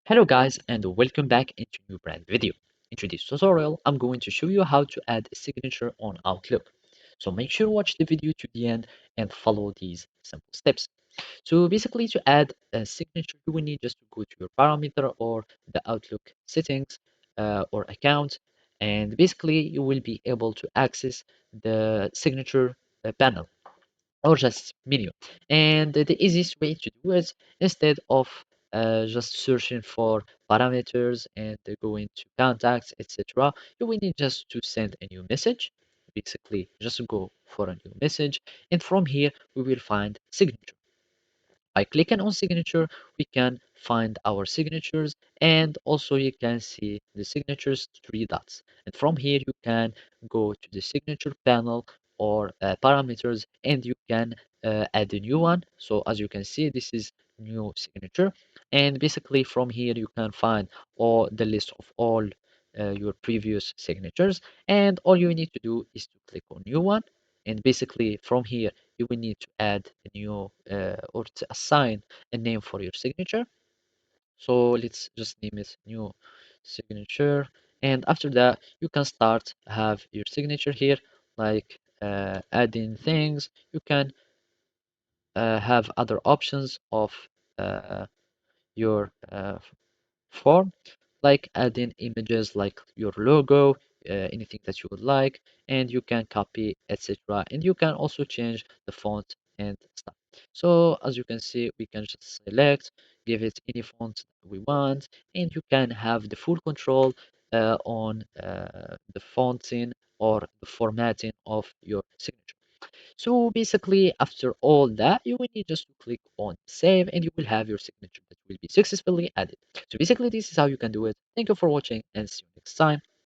Hello guys and welcome back into a new brand video. In this tutorial, I'm going to show you how to add a signature on Outlook. So make sure to watch the video to the end and follow these simple steps. So basically to add a signature, you will need just to go to your parameter or the Outlook settings or account, and basically you will be able to access the signature panel or just menu. And the easiest way to do it, instead of just searching for parameters and going to contacts, etc., you will need just to send a new message. Basically, just go for a new message, and from here we will find signature. By clicking on signature, we can find our signatures, and also you can see the signatures three dots. And from here, you can go to the signature panel or parameters, and you can add a new one. So as you can see, this is new signature. And basically from here, you can find all the list of all your previous signatures. And all you need to do is to click on new one. And basically from here, you will need to add a new or to assign a name for your signature. So let's just name it new signature. And after that, you can start have your signature here, like adding things. You can have other options of uh, your form, like adding images like your logo, anything that you would like, and you can copy, etc. And you can also change the font and stuff. So as you can see, we can just select, give it any font we want, and you can have the full control on the fonting or the formatting of your signature. So basically, after all that, you will need just to click on save and you will have your signature that will be successfully added. So basically, this is how you can do it. Thank you for watching and see you next time.